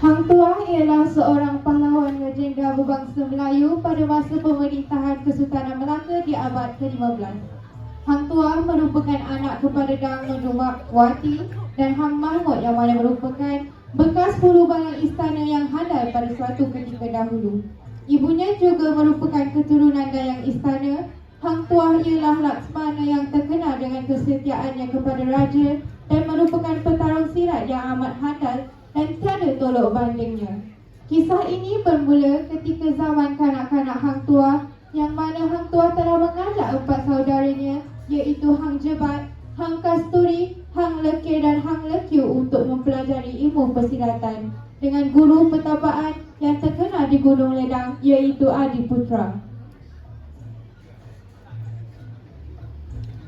Hang Tuah ialah seorang pahlawan legenda berbangsa Melayu pada masa pemerintahan Kesultanan Melaka di abad ke-15. Hang Tuah merupakan anak kepada Dang Nurjawati dan Hang Mahmud yang mana merupakan bekas hulu balang istana yang handal pada suatu ketika dahulu. Ibunya juga merupakan keturunan dayang istana. Hang Tuah ialah Laksmana yang terkenal dengan kesetiaannya kepada raja dan merupakan petarung silat yang amat handal dan tiada tolok bandingnya. Kisah ini bermula ketika zaman kanak-kanak Hang Tuah, yang mana Hang Tuah telah mengajak 4 saudaranya, iaitu Hang Jebat, Hang Kasturi, Hang Lekir dan Hang Lekiu untuk mempelajari ilmu persilatan dengan guru pertapaan yang terkenal di Gunung Ledang, iaitu Adiputra.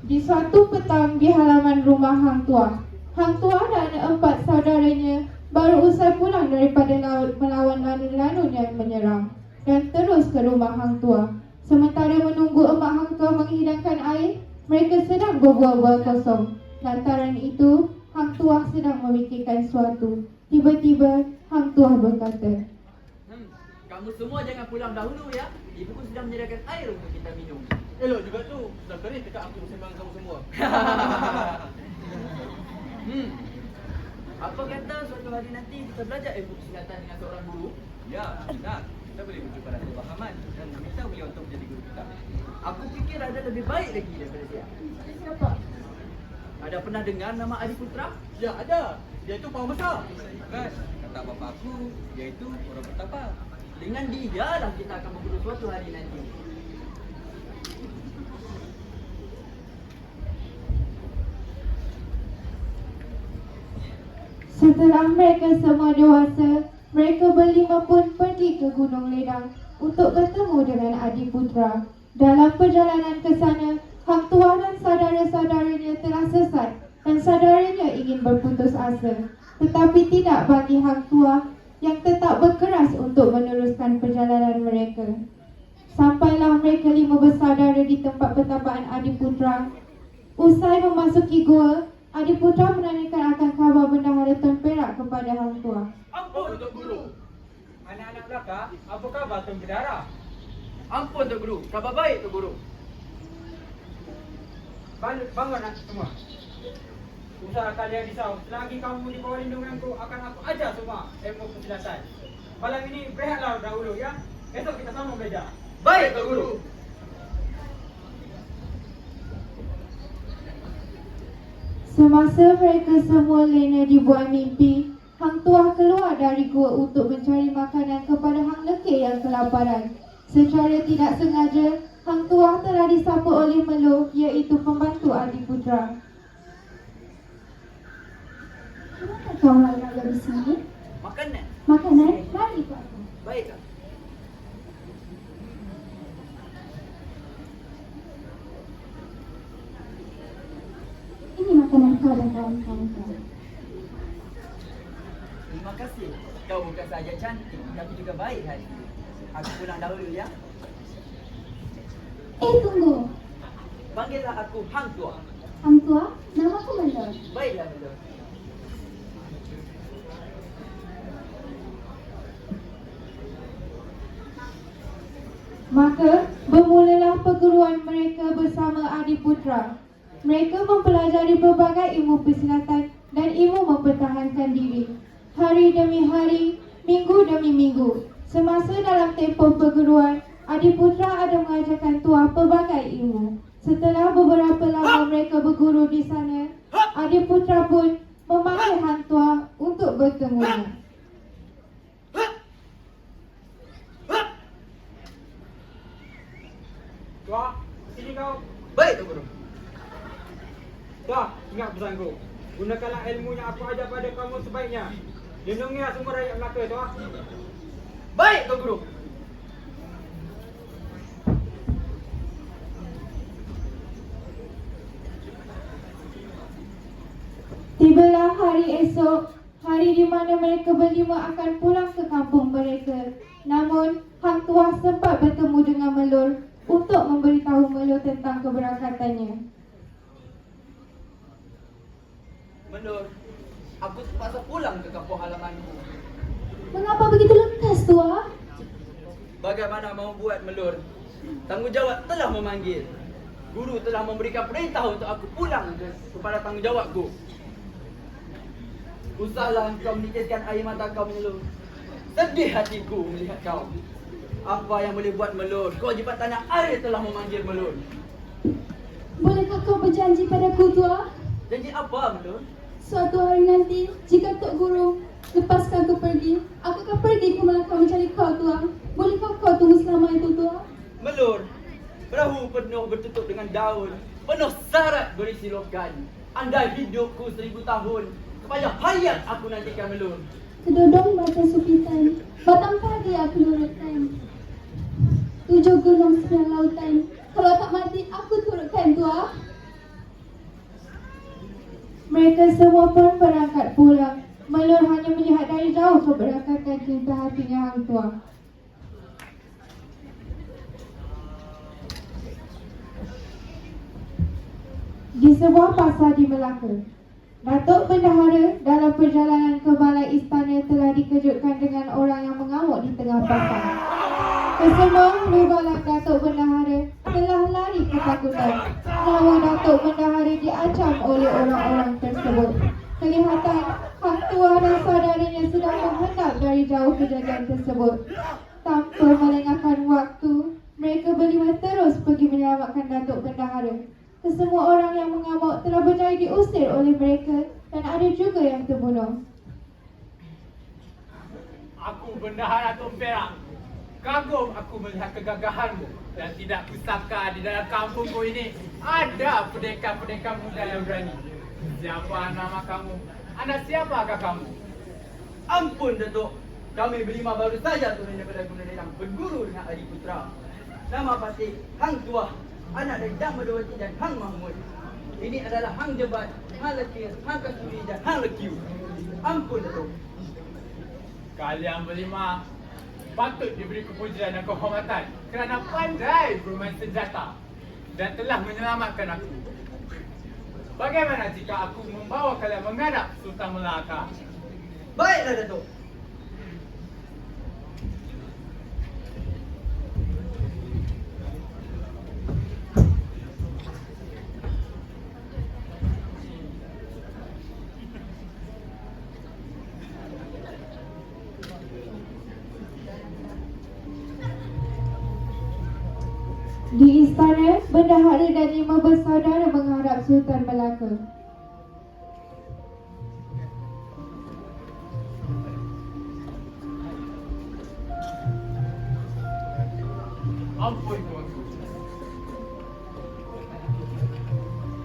Di suatu petang di halaman rumah Hang Tuah dan 4 saudaranya baru usai pulang daripada laut melawan lanun-lanun yang menyerang dan terus ke rumah Hang Tuah. Sementara menunggu emak Hang Tuah menghidangkan air, mereka sedang berbual-bual kosong. Lantaran itu, Hang Tuah sedang memikirkan suatu. Tiba-tiba, Hang Tuah berkata, Kamu semua jangan pulang dahulu ya. Ibuku sudah menyediakan air untuk kita minum. Elok juga tu. Dah kering dekat aku sembang kamu semua. Apa kata suatu hari nanti kita belajar ilmu persilatan dengan seorang guru? Ya, nak. Kita boleh berjumpa Datuk Bahaman dan meminta beliau untuk menjadi guru kita. Aku fikir ada lebih baik lagi daripada dia. siapa? Ada pernah dengar nama Adiputra? Ya, ada. Dia tu pawang besar. Bukan, kata bapa aku, iaitu orang pertapa. Dengan dia lah kita akan berguru suatu hari nanti. Setelah mereka semua dewasa, mereka berlima pun pergi ke Gunung Ledang untuk bertemu dengan Adiputra. Dalam perjalanan ke sana, Hang Tuah dan saudara-saudaranya telah sesat dan saudaranya ingin berputus asa. Tetapi tidak bagi Hang Tuah yang tetap berkeras untuk meneruskan perjalanan mereka. Sampailah mereka 5 bersaudara di tempat pertapaan Adiputra. Usai memasuki gua, Adiputra menanyakan akan khabar bendahara Tun Perak kepada Hang Tuah. Ampun, Tok Guru. Anak-anak belakang, apa khabar Tun Bedara? Ampun Tok Guru, kabar baik Tok Guru. Bangun nak semua. Usah kalian risau. Selagi kamu di bawah lindunganku, akan aku ajar semua ilmu persilatan. Malam ini berehatlah dahulu ya. Esok kita sama belajar. Baik Tok Guru. Semasa mereka semua lena dibuat mimpi, Hang Tuah keluar dari gua untuk mencari makanan kepada Hang Lekir yang kelaparan. Secara tidak sengaja, Hang Tuah telah disapa oleh Melo, iaitu pembantu Adiputra. Kenapa kau ada di sini? Makanan. Makanan? Mari ikut aku. Baik Kak. Ini makanan kau dan kawan-kawan kau. Terima kasih. Kau bukan sahaja cantik, tapi juga baik hati. Aku pulang dahulu ya. Tunggu. Panggillah aku Hang Tuah. Hang Tuah, nama aku Melo. Baiklah Melo. Maka bermulalah perguruan mereka bersama Adiputra. Mereka mempelajari berbagai ilmu persilatan dan ilmu mempertahankan diri. Hari demi hari, minggu demi minggu. Semasa dalam tempoh perguruan, Adiputra ada mengajarkan Tuah pelbagai ilmu. Setelah beberapa lama mereka berguru di sana, Adiputra pun memanggil Hang Tuah untuk bertemu. Tuah, sini kau. Baik Tok Guru. Tuah, ingat pesanku. Gunakanlah ilmu yang aku ajar pada kamu sebaiknya. Lindungilah semua rakyat Melaka, Tuah. Baik Tok Guru. Tibalah hari esok, hari di mana mereka berlima akan pulang ke kampung mereka. Namun, Hang Tuah sempat bertemu dengan Melur untuk memberitahu Melur tentang keberangkatannya. Menur, aku terpaksa pulang ke kampung halamanku. Mengapa begitu lekas, Tua? Bagaimana mau buat Melur? Tanggungjawab telah memanggil. Guru telah memberikan perintah untuk aku pulang kepada tanggungjawabku. Usahlah kau menitiskan air mata kau, Melur. Sedih hatiku melihat kau. Apa yang boleh buat, Melur? Kewajipan tanah air telah memanggil, Melur. Bolehkah kau berjanji padaku, Tua? Janji apa, Melur? Suatu hari nanti, jika Tok Guru lepaskan aku pergi, aku akan pergi ke Melaka mencari kau, Tua. Bolehkah kau tunggu selama itu, Tua? Melur, perahu penuh bertutup dengan daun, penuh syarat berisi logan. Andai hidupku 1000 tahun, kepanjang hayat aku nantikan, Melur. Kedodong baca supitan, batang padi aku nurutkan. 7 gunung 9 lautan, kalau tak mati aku turutkan, Tua. Mereka semua pun berangkat pulang. Melur hanya melihat dari jauh keberangkatan cinta hatinya Hang Tuah. Di sebuah pasar di Melaka, Datuk Bendahara dalam perjalanan ke balai istana telah dikejutkan dengan orang yang mengamuk di tengah pasar. Kesemua lubalan Datuk Bendahara telah lari ketakutan. Nyawa Datuk Bendahara diancam oleh orang-orang tersebut. Kelihatan Hang Tuah dan saudaranya sedang menghadap dari jauh kejadian tersebut. Tanpa melengahkan waktu, mereka berlima terus pergi menyelamatkan Datuk Bendahara. Kesemua orang yang mengamuk telah berjaya diusir oleh mereka dan ada juga yang terbunuh. Aku Bendahara Tok Perak. Kagum aku melihat kegagahanmu dan tidak kusangka di dalam kampungku ini ada pendekar-pendekar muda yang berani. Siapa nama kamu? Anak siapakah kamu? Ampun, Datuk. Kami berlima baru saja turun daripada Gunung Nedang berguru dengan Adi Putra. Nama pasti Hang Tuah, anak dari Dang Medawati dan Hang Mahmud. Ini adalah Hang Jebat, Hang Lekir, Hang Kasturi dan Hang Lekiu. Ampun, Datuk. Kalian berlima patut diberi kepujian dan kehormatan kerana pandai bermain senjata dan telah menyelamatkan aku. Bagaimana jika aku membawa kalian menghadap Sultan Melaka? Baiklah, Datuk. Di istana, Bendahara dan 5 bersaudara menghadap Sultan Melaka. Ampun tuanku.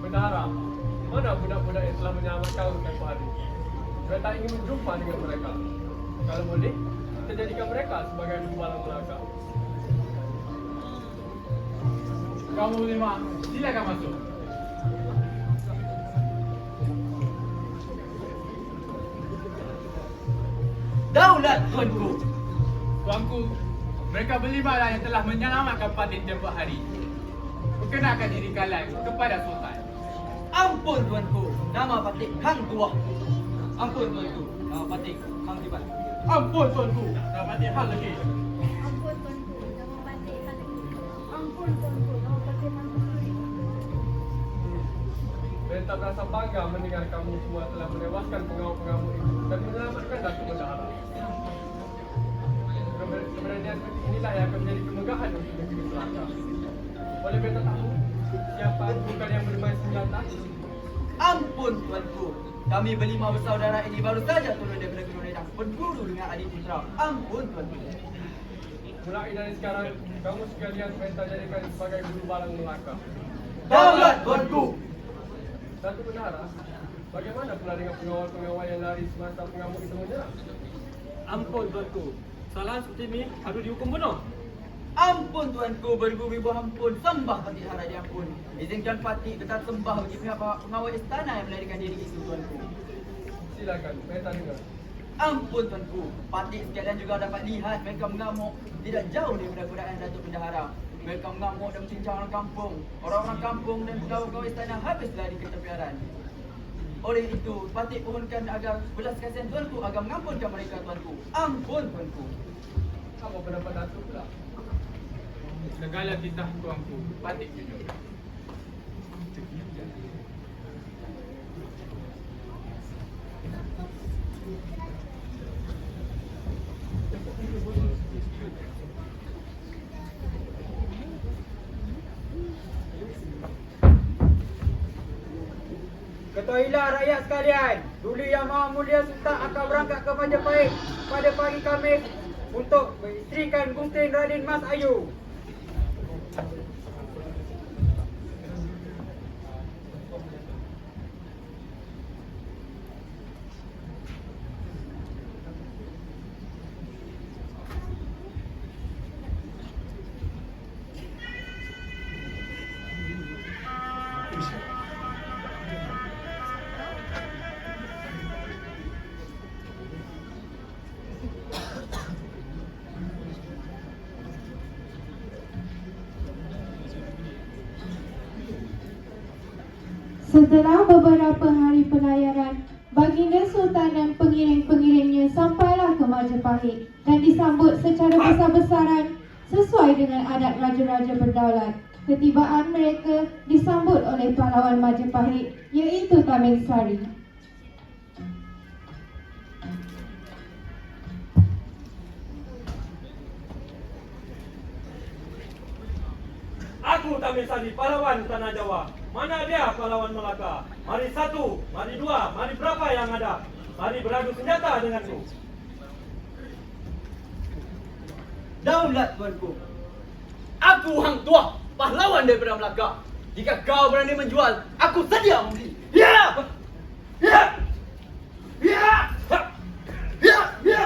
Bendahara, mana budak-budak yang telah menyelamatkan tempoh hari? Saya tak ingin berjumpa dengan mereka. Kalau boleh, kita jadikan mereka sebagai gumbalan Melaka. Kamu lima, silakan masuk. Daulat, tuanku. Tuanku, mereka berlima lah yang telah menyelamatkan Patin tempoh hari. Perkenalkan diri kalian kepada Sultan. Ampun, tuanku. Nama Patik Hang Tuah. Ampun, tuanku. Nama Patik Hang Jebat. Ampun tuanku, dah mati hal lagi. Ampun, Tuanku, nama Patik Hang. Ampun, Tuanku, nama Patik Hang. Saya tak merasa bangga mendengar kamu semua telah menewaskan pengamuk-pengamuk itu dan menyelamatkan Datuk Bendahara. Keberanian seperti inilah yang akan menjadi kemegahan untuk negeri Melaka. Boleh beta tahu siapa bukan yang bermain senjata? Ampun, tuanku. Kami berlima bersaudara ini baru saja turun daripada Gunung Nedang berguru dengan Adi Putra. Ampun, tuanku. Mulai dari sekarang, kamu sekalian beta jadikan sebagai guru balang Melaka. Daulat, tuanku. Datuk Bendahara, bagaimana pula dengan pengawal-pengawal yang lari semasa pengamuk itu menyerang? Ampun tuanku, kesalahan seperti ini harus dihukum bunuh. Ampun, tuanku. Beribu-ribu ampun. Sembah Patik Hara diampun. Izinkan Patik tetap sembah bagi pihak pengawal istana yang melarikan diri itu, tuanku. Silakan, beta dengar. Ampun, tuanku. Patik sekalian juga dapat lihat mereka mengamuk tidak jauh daripada keberadaan Datuk Bendahara. Mereka mengamuk dan mencincang orang kampung. Orang-orang kampung dan pegawai-pegawai istana habis lari ke tepiaran. Oleh itu, Patih mohonkan agar belas kasihan tuanku agar mengampunkan mereka tuanku. Ampun tuanku. Apa pendapat Datuk pula? Segala titah tuanku patut jujur. Ketahuilah rakyat sekalian, Duli Yang Maha Mulia Sultan akan berangkat ke Majapahit pada pagi Khamis untuk mengisterikan gunting Radin Mas Ayu. Setelah beberapa hari pelayaran, Baginda Sultan dan pengiring-pengiringnya sampailah ke Majapahit dan disambut secara besar-besaran sesuai dengan adat raja-raja berdaulat. Ketibaan mereka disambut oleh pahlawan Majapahit iaitu Tamil Sari. Aku Tamil Sari, pahlawan Tanah Jawa. Mana dia pahlawan Melaka? Mari satu, mari dua, mari berapa yang ada? Mari beradu senjata denganku. Daulat tuanku. Aku Hang Tuah, pahlawan daripada Melaka. Jika kau berani menjual, aku sedia membeli. Ya! Ya! Ya! Ya! Ya! Ya!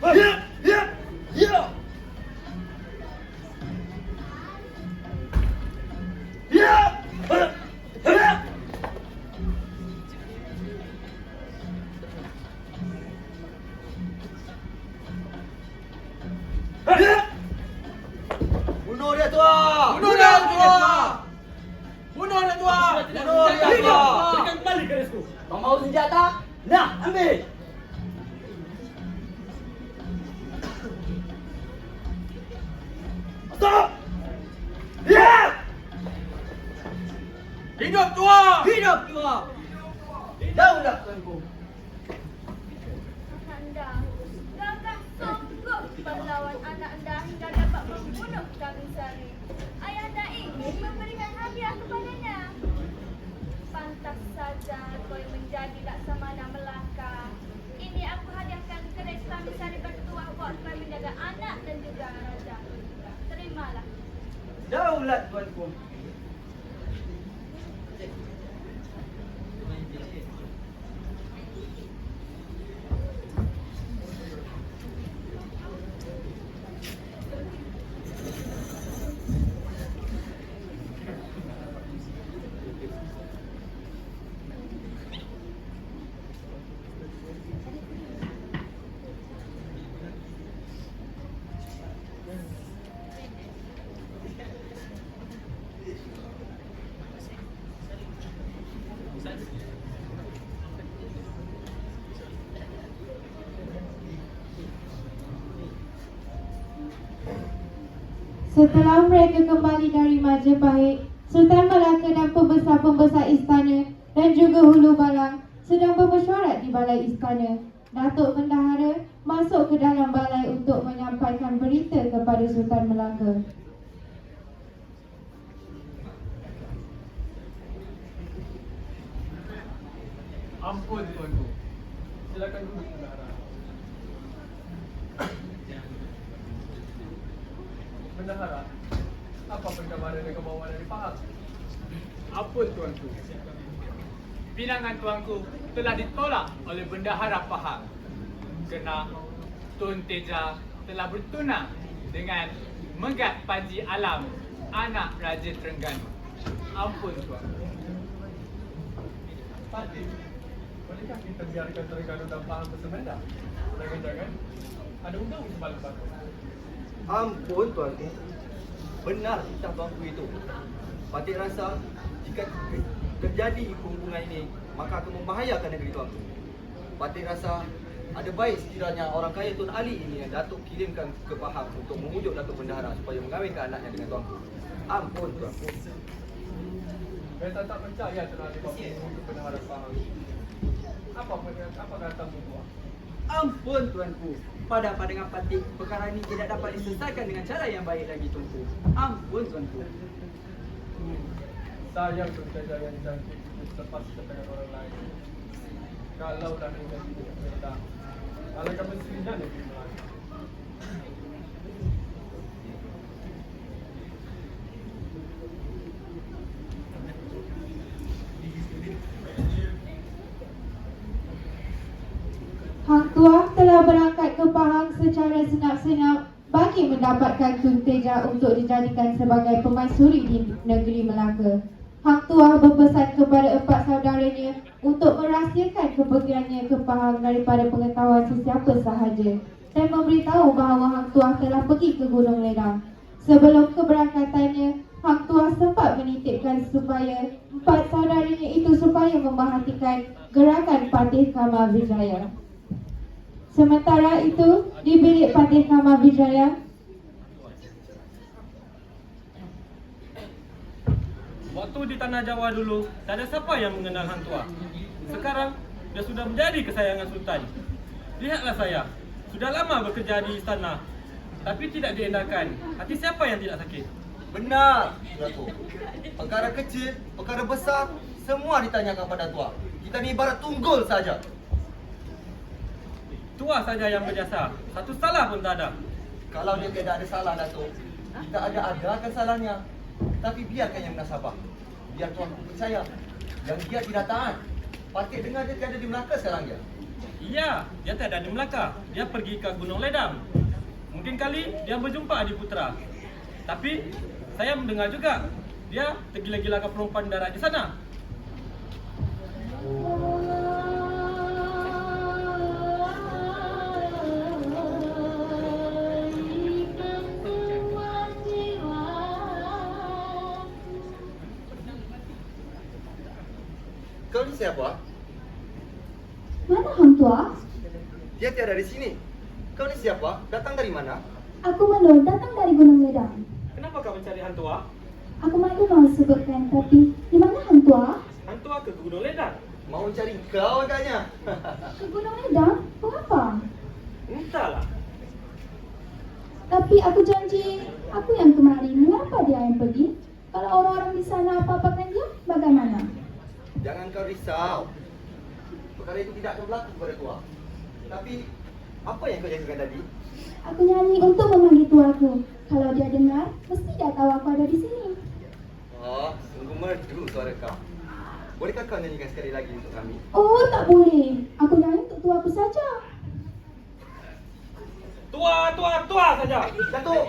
Ya! Ya! Ya! Ya! Bunuh dia tua! Bunuh dia tua! Bunuh dia tua! Bunuh dia tua! Berikan kembali kerisku. Kau mau senjata? Nah, ambil! Stop! Ya! Hidup tua! Hidup tua! Daulat tuanku. Anda, gagah sungguh pahlawan anak anda hingga dapat membunuh Tamil Sari. Ayah anda ingin memberikan hadiah kepadanya. Pantas saja kau menjadi Laksamana Melaka. Ini aku hadiahkan keris Tamil Sari bertuah buat kau menjaga anak dan juga raja. Terimalah. Daulat tuanku. Setelah mereka kembali dari Majapahit, Sultan Melaka dan pembesar-pembesar istana dan juga Hulu Balang sedang bermesyuarat di balai istana. Datuk Bendahara masuk ke dalam balai untuk menyampaikan berita kepada Sultan Melaka. Ampun tuanku. Silakan duduk Bendahara. Bendahara, apa perkabaran yang kau bawa dari Pahang? Ampun tuanku. Pinangan tuanku telah ditolak oleh Bendahara Pahang kerana Tun Teja telah bertunang dengan Megat Panji Alam, anak Raja Terengganu. Ampun tuanku. Patih, bolehkah kita biarkan Terengganu dan Pahang bersemenda? Jangan-jangan ada undang semalam batu. Ampun tuanku. Benar titah tuanku itu. Patih rasa Jika terjadi hubungan ini, maka akan membahayakan negeri tuanku. Patih rasa ada baik sekiranya orang kaya Tun Ali ini yang Datuk kirimkan ke Pahang untuk memujuk Datuk Bendahara supaya mengawinkan anaknya dengan tuanku. Ampun tuanku. Saya tak percaya terhadap untuk Bendahara Pahang. Apa kata Tuan? Ampun tuanku. Pada pandangan Patih, perkara ini tidak dapat diselesaikan dengan cara yang baik lagi tuanku. Ampun tuanku. Sayang berjaya yang cantik selepas setengah orang lain. Kalau dah menjadi berbeda, alangkah mestinya negeri Melaka. Hang Tuah telah berangkat ke Pahang secara senap-senap bagi mendapatkan Tun Teja untuk dijadikan sebagai pemaisuri di negeri Melaka. Hang Tuah berpesan kepada 4 saudaranya untuk merahsiakan kepergiannya ke Pahang daripada pengetahuan sesiapa sahaja dan memberitahu bahawa Hang Tuah telah pergi ke Gunung Ledang. Sebelum keberangkatannya, Hang Tuah sempat menitipkan supaya 4 saudaranya itu supaya memerhatikan gerakan Patih Kamal Wijaya. Sementara itu, di bilik Patih Kamal Wijaya, Waktu di Tanah Jawa dulu, tak ada siapa yang mengenal Hang Tuah. Sekarang, dia sudah menjadi kesayangan Sultan. Lihatlah saya, sudah lama bekerja di istana, tapi tidak diendahkan. Hati siapa yang tidak sakit? Benar, Datuk. Perkara kecil, perkara besar, semua ditanyakan pada Tuah. Kita ni ibarat tunggul saja. Tuah saja yang berjasa, satu salah pun tak ada. Kalau dia tidak ada salah, Datuk, kita ada salahnya. Tapi biarkan yang nasabah. Biar Tuan percaya yang dia tidak taat. Patih dengar dia tiada di Melaka sekarang dia. Iya, dia tak ada di Melaka. Dia pergi ke Gunung Ledang. Mungkin kali dia berjumpa Adiputra. Tapi saya mendengar juga dia tergila-gila ke perempuan darat di sana. Kau ni siapa? Mana Hang Tuah? Dia tiada di sini. Kau ni siapa? Datang dari mana? Aku Melur datang dari Gunung Ledang. Kenapa kau mencari Hang Tuah? Aku malu mau sebutkan, tapi di mana Hang Tuah? Hang Tuah ke Gunung Ledang. Mau cari kau agaknya. Ke Gunung Ledang? Mengapa? Entahlah. Tapi aku janji, aku yang kemari. Mengapa dia yang pergi? Kalau orang-orang di sana apa-apakan dia, bagaimana? Jangan kau risau. Perkara itu tidak akan berlaku kepada Tuah. Tapi, apa yang kau janjikan tadi? Aku nyanyi untuk memanggil tuaku. Kalau dia dengar, mesti dia tahu aku ada di sini. Oh, sungguh merdu suara kau. Bolehkah kau nyanyikan sekali lagi untuk kami? Oh, tak boleh. Aku nyanyi untuk tuaku saja. Tuah saja. Datuk!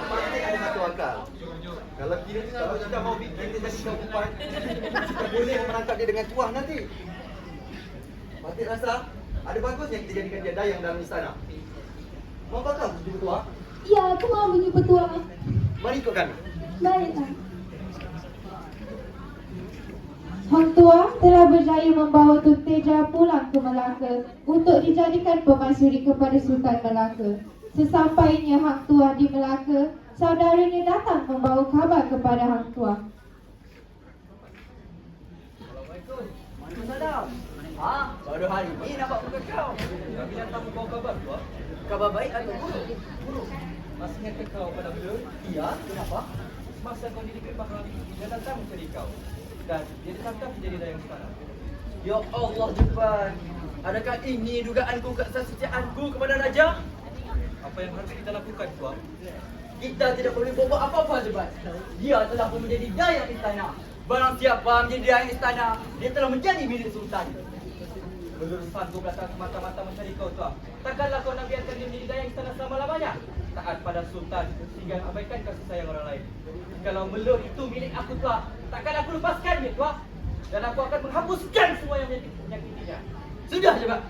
Patih ada satu akal. Kalau kita mau bikin dia jadi kehidupan, kita boleh menangkap dia dengan Tuah nanti. Patih rasa ada bagusnya kita jadikan dia dayang dalam istana. Mau bakal jumpa Tuah? Ya, aku mau menjumpa tuah. Mari ikut kami. Baiklah. Hang Tuah telah berjaya membawa Tun Teja pulang ke Melaka untuk dijadikan pemaisuri kepada Sultan Melaka. Sesampainya Hang Tuah di Melaka, saudaranya datang membawa khabar kepada Hang Tuah. Assalamualaikum. Mana Sadam? Baru hari ini nampak muka kau. Kami datang membawa kabar Tuah. Kabar baik atau buruk? Buruk. Masih ingat kau pada Melur? Iya, kenapa? Masa kau di negeri Pahang, dia datang mencari kau. Dan dia ditangkap menjadi dayang istana. Ya Allah Jeban, adakah ini dugaanku kesetiaanku kepada Raja? Apa yang harus kita lakukan, Tuah? Kita tidak boleh buat apa-apa Jeban. Dia telah pun menjadi dayang istana. Barang siapa menjadi dayang istana, dia telah menjadi milik Sultan. Meluruskanku datang semata-mata mencari kau, Tuah. Takkanlah kau nak biarkan dia menjadi dayang istana selama-lamanya. Taat pada Sultan sehingga abaikan kasih sayang orang lain. Kalau Melur itu milik aku, Tuah, takkan aku lepaskan dia, Tuah. Dan aku akan menghapuskan semua yang menyakitinya. Sudah, Jebat.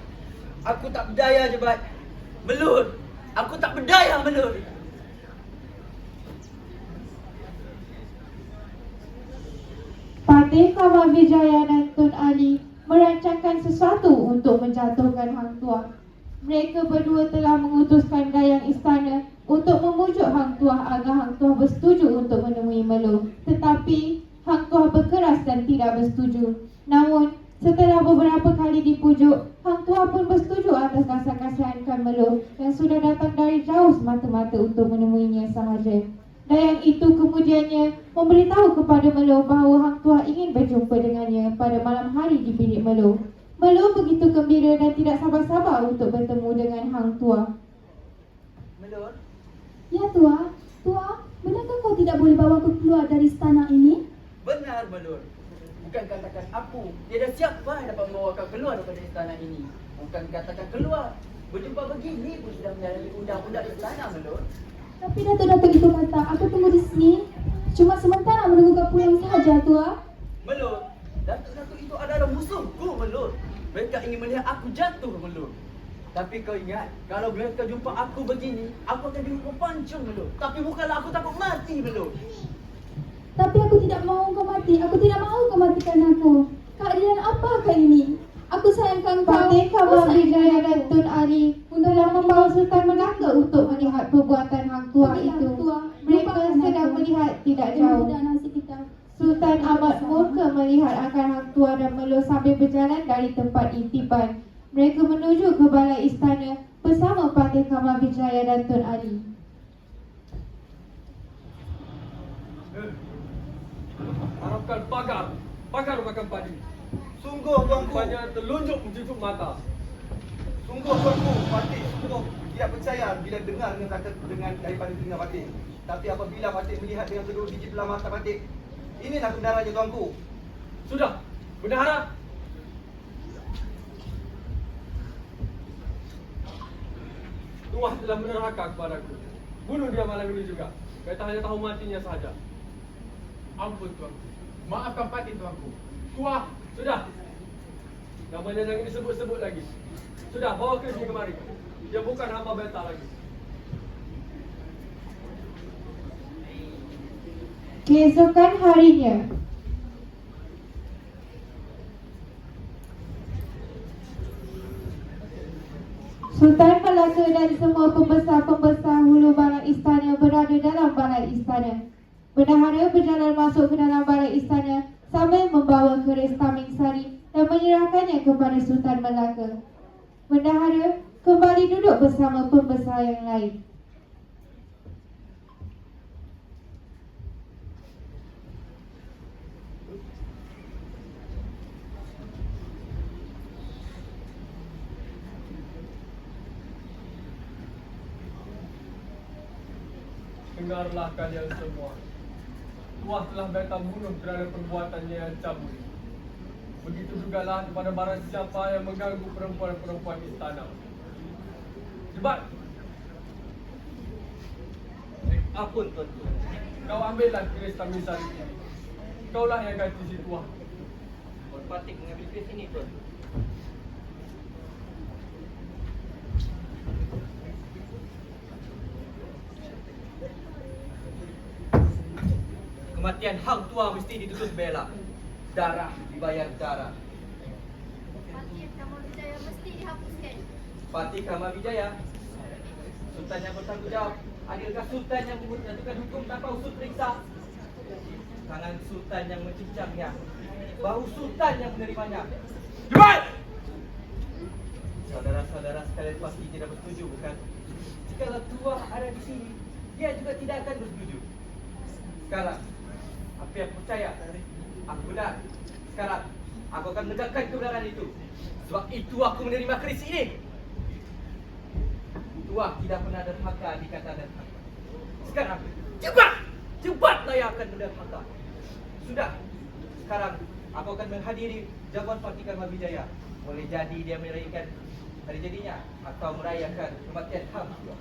Aku tak berdaya, Jebat. Melur Aku tak berdaya, Melur. Patih Kamabijaya dan Tun Ali merancangkan sesuatu untuk menjatuhkan Hang Tuah. Mereka berdua telah mengutuskan dayang istana untuk memujuk Hang Tuah agar Hang Tuah bersetuju untuk menemui Melur. Tetapi Hang Tuah berkeras dan tidak bersetuju. Namun, setelah beberapa kali dipujuk, Hang Tuah pun bersetuju atas rasa kasihankan Melur yang sudah datang dari jauh semata-mata untuk menemuinya sahaja. Dayang itu kemudiannya memberitahu kepada Melur bahawa Hang Tuah ingin berjumpa dengannya pada malam hari di bilik Melur. Melur begitu gembira dan tidak sabar-sabar untuk bertemu dengan Hang Tuah. Melur, Ya Tuah, Tuah, benarkah kau tidak boleh bawa aku keluar dari istana ini? benar, Melur. Bukan katakan aku. Tiada siapa yang dapat membawa kau keluar daripada istana ini. Bukan katakan keluar. Berjumpa begini pun sudah menyalahi undang-undang istana, Melur. Tapi Datuk-Datuk itu kata aku tunggu di sini cuma sementara menunggu kau pulang sahaja, Tuah. Melur, datuk-datuk itu adalah musuhku, Melur. Mereka ingin melihat aku jatuh, Melur. Tapi kau ingat, kalau mereka jumpa aku begini, aku akan dihukum pancung, Melur. Tapi bukanlah aku takut mati, Melur. Tapi aku tidak mahu kau mati. Aku tidak mahu kau matikan aku. Keadilan apakah ini? Aku sayangkan kau. Patih Kau Kamabijaya sayangkan dan aku. Tun Ali telah membawa Sultan Melaka untuk melihat perbuatan Hang Tuah Tapi itu. Hang Tuah, Mereka lupakan sedang aku. melihat tidak Demi jauh. tidak nasib kita. Sultan amat murka melihat akan Hang Tuah dan Melur sambil berjalan dari tempat intipan. Mereka menuju ke balai istana bersama Patih Kamabijaya dan Tun Ali. Harapkan pagar makan padi. Sungguh tuanku. Rupanya telunjuk mencucuk mata. Sungguh tuanku, Patih sungguh tidak percaya bila dengar dengan kata dengan daripada telinga Patih. Tapi apabila Patih melihat dengan kedua biji belah mata Patih, inilah kebenarannya tuanku. Sudah, bendahara. Tuah telah menerhaka kepadaku. Bunuh dia malam ini juga. Kita hanya tahu matinya sahaja. Ampun tuanku. Maafkan Patih tuanku. Tuah, Sudah. Namanya jangan disebut-sebut lagi. Sudah, bawa ke sini kemari. Dia bukan hamba beta lagi. Keesokan harinya, Sultan Melaka dan semua pembesar-pembesar hulu balai istana berada dalam balai istana. Bendahara berjalan masuk ke dalam balai istana sambil membawa keris taming sari dan menyerahkannya kepada Sultan Melaka. Bendahara kembali duduk bersama pembesar yang lain. Dengarlah kalian semua. Tuah telah beta bunuh kerana perbuatannya yang cabul. Begitu jugalah kepada barang siapa yang mengganggu perempuan-perempuan istana. Cepat! Ampun tuanku. Kau ambillah keris tamisan ini. Kaulah yang ganti si Tuah. Tuan Patih mengambil keris ini tuan. Kematian Hang Tuah mesti dituntut bela. Darah dibayar darah. Patih Kamabijaya mesti dihapuskan. Patih Kamabijaya, Sultan yang bertanggungjawab. Adilkah Sultan yang menentukan hukum tanpa usut periksa? Tangan Sultan yang mencincangnya, bahu Sultan yang menerimanya. Cepat! Saudara-saudara sekalian pasti tidak bersetuju, bukan? Jikalau Tuah ada di sini, dia juga tidak akan bersetuju. Sekarang, apa yang percaya? Aku benar. Sekarang, aku akan menegakkan kebenaran itu. Sebab itu aku menerima keris ini. Tuah tidak pernah derhaka dikata derhaka. Sekarang, cepatlah yang akan menderhaka. Sudah. Sekarang, aku akan menghadiri jamuan Patih Kamabijaya. Boleh jadi dia merayakan hari jadinya atau merayakan kematian Hang Tuah.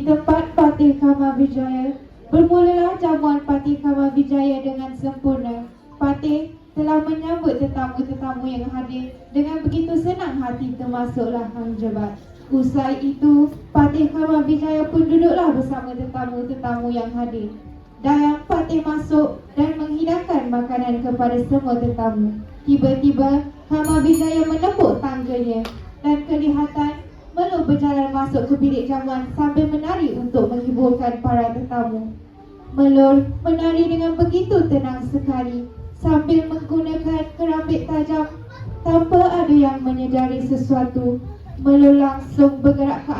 Di tempat Patih Kamawijaya, bermulalah jamuan Patih Kamawijaya dengan sempurna. Patih telah menyambut tetamu-tetamu yang hadir dengan begitu senang hati, termasuklah Hang Jebat. Usai itu, Patih Kamawijaya pun duduklah bersama tetamu-tetamu yang hadir. Dayang Patih masuk dan menghidangkan makanan kepada semua tetamu. Tiba-tiba, Kamawijaya menepuk tangganya dan kelihatan Melur berjalan masuk ke bilik jamuan sambil menari untuk menghiburkan para tetamu. Melur menari dengan begitu tenang sekali sambil menggunakan kerambit tajam tanpa ada yang menyedari sesuatu. Melur langsung bergerak ke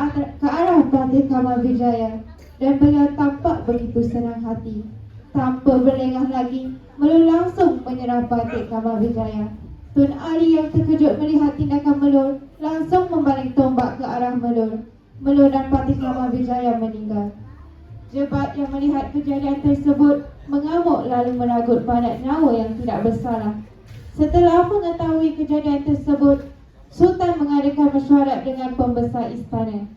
arah Patih Kamawijaya dan beliau tampak begitu senang hati. Tanpa berlengah lagi, Melur langsung menyerang Patih Kamawijaya. Tun Ari yang terkejut melihat tindakan Melur langsung membaling tombak ke arah Melur. Melur dan Patih Kamawijaya meninggal. Jebat yang melihat kejadian tersebut mengamuk lalu meragut banyak nyawa yang tidak bersalah. Setelah mengetahui kejadian tersebut, Sultan mengadakan mesyuarat dengan pembesar istana.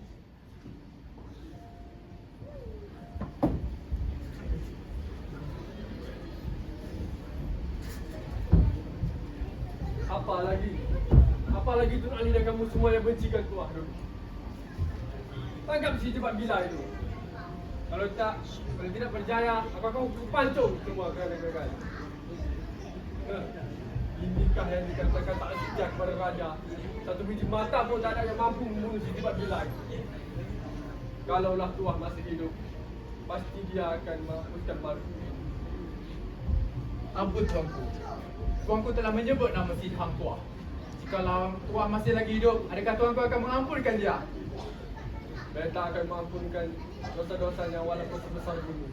Apa lagi Tun Ali dan kamu semua yang bencikan tuah tu? Tangkap si Jebat gila itu. Kalau tidak berjaya, aku akan pancung semua kerana-kerana. Inikah yang dikatakan tak sejak kepada raja. Satu biji mata pun tak ada yang mampu membunuh si Jebat gila itu. Kalaulah tuah masih hidup, pasti dia akan menghapuskan malu. Ampun tuanku. Tuanku telah menyebut nama si Hang Tuah. Jikalau Tuah masih lagi hidup, adakah tuanku akan mengampunkan dia? Saya tak akan mengampunkan dosa-dosanya walaupun sebesar gunung.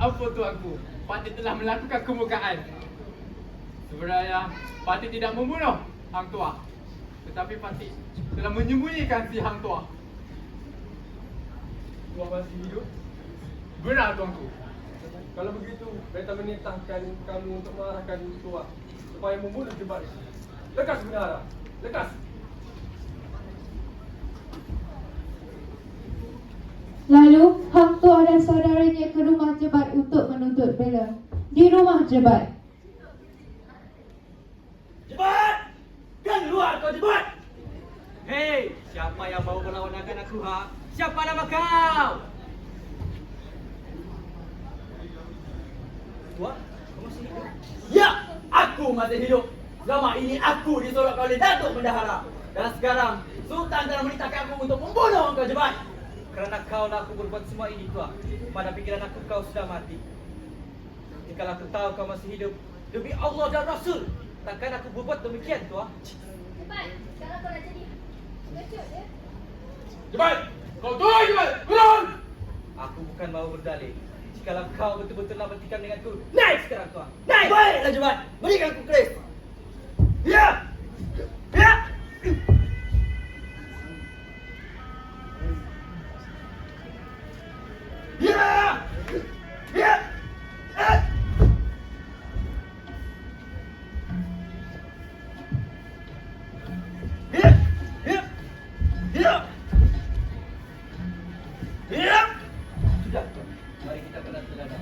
Apa tuanku? Patih telah melakukan kemukaan. Sebenarnya Patih tidak membunuh Hang Tuah, tetapi Patih telah menyembunyikan si Hang Tuah. Tuah masih hidup? Benar tuanku. Kalau begitu, beta menitahkan kamu untuk mengarahkan Tuah supaya membunuh Jebat. Lekas bendahara, lekas. Lalu Hang Tuah dan saudaranya ke rumah Jebat untuk menuntut bela. Di rumah Jebat, Jebat! Kan luar kau Jebat! Hei, siapa yang mau melawan aku ha? Siapa nama kau? Tuah, kau masih hidup? Ya, aku masih hidup. Selama ini aku disorok oleh Datuk Bendahara. Dan sekarang Sultan telah merintahkan aku untuk membunuh Engkau Jebat. Kerana kau lah aku berbuat semua ini Tuah. Pada pikiran aku kau sudah mati. Jikalau aku tahu kau masih hidup, demi Allah dan Rasul, takkan aku berbuat demikian Tuah. Cepat, sekarang kau nak jadi pengecut ya? Jebat! Kau turun Jebat! Turun! Aku bukan mau berdalih. Jikalau kau betul-betul nak bertikam denganku, naik sekarang Tuah. Naik! Baiklah Jebat, berikan aku keris. Ya! Ya! Ya! Ya! Ya! Ya! Ya! Ya! Sudah Tuah, mari kita kena selada.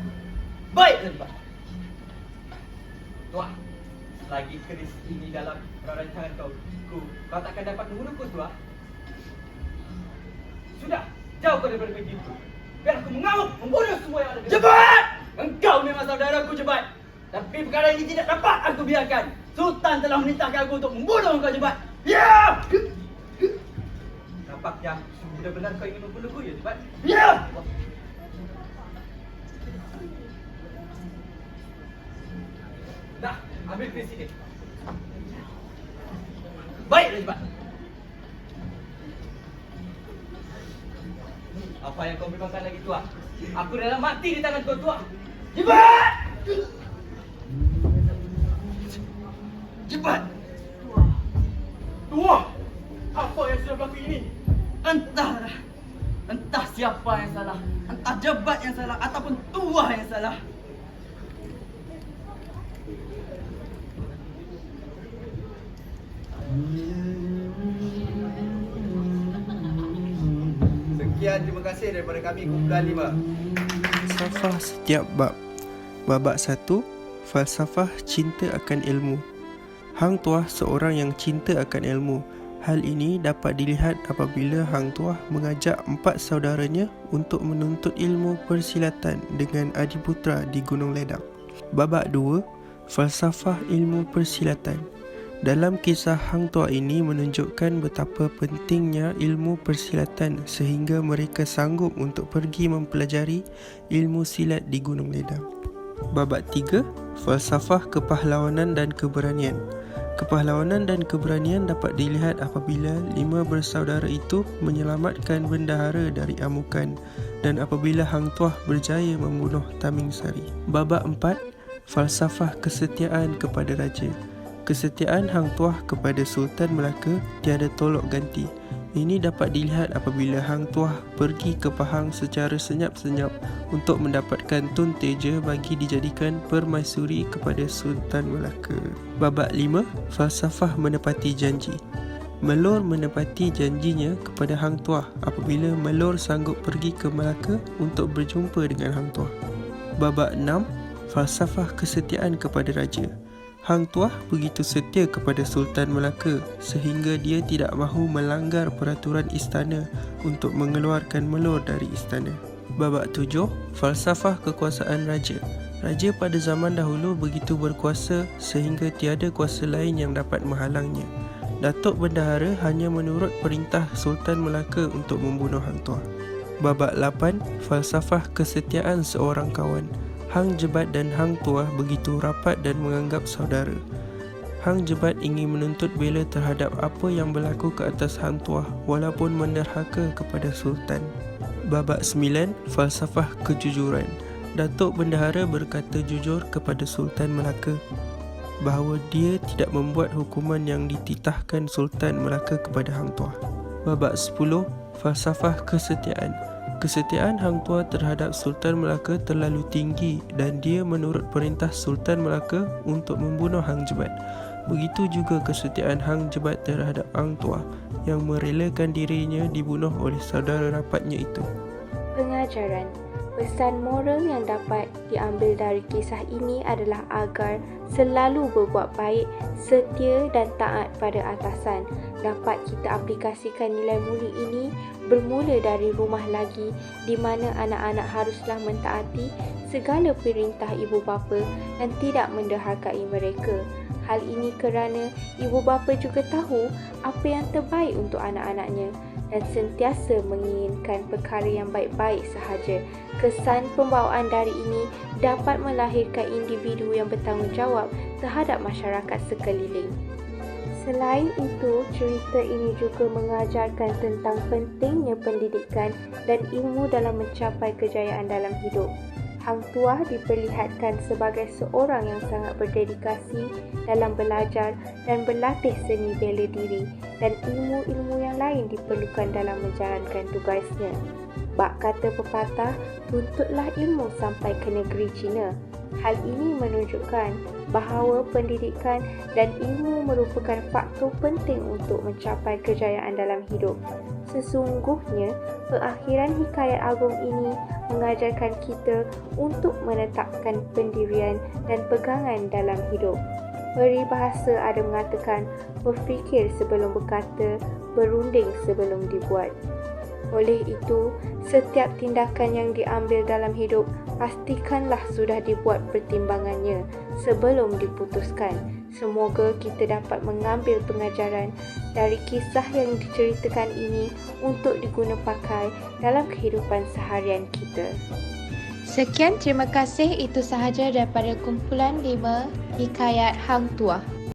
Baiklah Jebat. Tuah, selagi keris ini dalam rancangan kau takkan dapat membunuhku Tuah. Sudah, jauh kau daripada begitu. Biar aku mengamuk, membunuh semua yang ada di Jebat! Engkau memang saudaraku Jebat. Tapi perkara ini tidak dapat aku biarkan. Sultan telah menitahkan aku untuk membunuh engkau Jebat. Ya! Nampaknya benar-benar kau ingin membunuhku ya Jebat. Ya! Dah, ambil keris ini. Baiklah Jebat. Apa yang kau bimbangkan lagi Tuah? Aku rela mati di tangan kau Tuah. Jebat! Jebat! Tuah! Apa yang sudah berlaku ini? Entah siapa yang salah. Entah Jebat yang salah ataupun Tuah yang salah. Sekian, terima kasih daripada kami Kumpulan 5. Falsafah setiap bab. Babak 1, Falsafah cinta akan ilmu. Hang Tuah seorang yang cinta akan ilmu. Hal ini dapat dilihat apabila Hang Tuah mengajak 4 saudaranya untuk menuntut ilmu persilatan dengan Adiputra di Gunung Ledang. Babak 2, Falsafah ilmu persilatan. Dalam kisah Hang Tuah ini menunjukkan betapa pentingnya ilmu persilatan sehingga mereka sanggup untuk pergi mempelajari ilmu silat di Gunung Ledang. Babak 3, Falsafah kepahlawanan dan keberanian. Kepahlawanan dan keberanian dapat dilihat apabila 5 bersaudara itu menyelamatkan bendahara dari amukan dan apabila Hang Tuah berjaya membunuh Taming Sari. Babak 4, Falsafah kesetiaan kepada raja. Kesetiaan Hang Tuah kepada Sultan Melaka tiada tolok ganti. Ini dapat dilihat apabila Hang Tuah pergi ke Pahang secara senyap-senyap untuk mendapatkan Tun Teja bagi dijadikan permaisuri kepada Sultan Melaka. Babak 5, Falsafah menepati janji. Melor menepati janjinya kepada Hang Tuah apabila Melor sanggup pergi ke Melaka untuk berjumpa dengan Hang Tuah. Babak 6, Falsafah kesetiaan kepada raja. Hang Tuah begitu setia kepada Sultan Melaka sehingga dia tidak mahu melanggar peraturan istana untuk mengeluarkan Melor dari istana. Babak 7, Falsafah kekuasaan raja. Raja pada zaman dahulu begitu berkuasa sehingga tiada kuasa lain yang dapat menghalangnya. Datuk Bendahara hanya menurut perintah Sultan Melaka untuk membunuh Hang Tuah. Babak 8, Falsafah kesetiaan seorang kawan. Hang Jebat dan Hang Tuah begitu rapat dan menganggap saudara. Hang Jebat ingin menuntut bela terhadap apa yang berlaku ke atas Hang Tuah walaupun menderhaka kepada Sultan. Babak 9, Falsafah kejujuran. Datuk Bendahara berkata jujur kepada Sultan Melaka bahawa dia tidak membuat hukuman yang dititahkan Sultan Melaka kepada Hang Tuah. Babak 10, Falsafah kesetiaan. Kesetiaan Hang Tuah terhadap Sultan Melaka terlalu tinggi dan dia menurut perintah Sultan Melaka untuk membunuh Hang Jebat. Begitu juga kesetiaan Hang Jebat terhadap Hang Tuah yang merelakan dirinya dibunuh oleh saudara rapatnya itu. Pengajaran. Pesan moral yang dapat diambil dari kisah ini adalah agar selalu berbuat baik, setia dan taat pada atasan. Dapat kita aplikasikan nilai mulia ini bermula dari rumah lagi, di mana anak-anak haruslah mentaati segala perintah ibu bapa dan tidak menderhakai mereka. Hal ini kerana ibu bapa juga tahu apa yang terbaik untuk anak-anaknya dan sentiasa menginginkan perkara yang baik-baik sahaja. Kesan pembawaan dari ini dapat melahirkan individu yang bertanggungjawab terhadap masyarakat sekeliling. Selain itu, cerita ini juga mengajarkan tentang pentingnya pendidikan dan ilmu dalam mencapai kejayaan dalam hidup. Hang Tuah diperlihatkan sebagai seorang yang sangat berdedikasi dalam belajar dan berlatih seni bela diri dan ilmu-ilmu yang lain diperlukan dalam menjalankan tugasnya. Bak kata pepatah, tuntutlah ilmu sampai ke negeri Cina. Hal ini menunjukkan bahawa pendidikan dan ilmu merupakan faktor penting untuk mencapai kejayaan dalam hidup. Sesungguhnya, perakhiran hikayat agung ini mengajarkan kita untuk menetapkan pendirian dan pegangan dalam hidup. Peribahasa ada mengatakan, berfikir sebelum berkata, berunding sebelum dibuat. Oleh itu, setiap tindakan yang diambil dalam hidup, pastikanlah sudah dibuat pertimbangannya sebelum diputuskan. Semoga kita dapat mengambil pengajaran dari kisah yang diceritakan ini untuk diguna pakai dalam kehidupan seharian kita. Sekian, terima kasih. Itu sahaja daripada kumpulan 5 Hikayat Hang Tuah.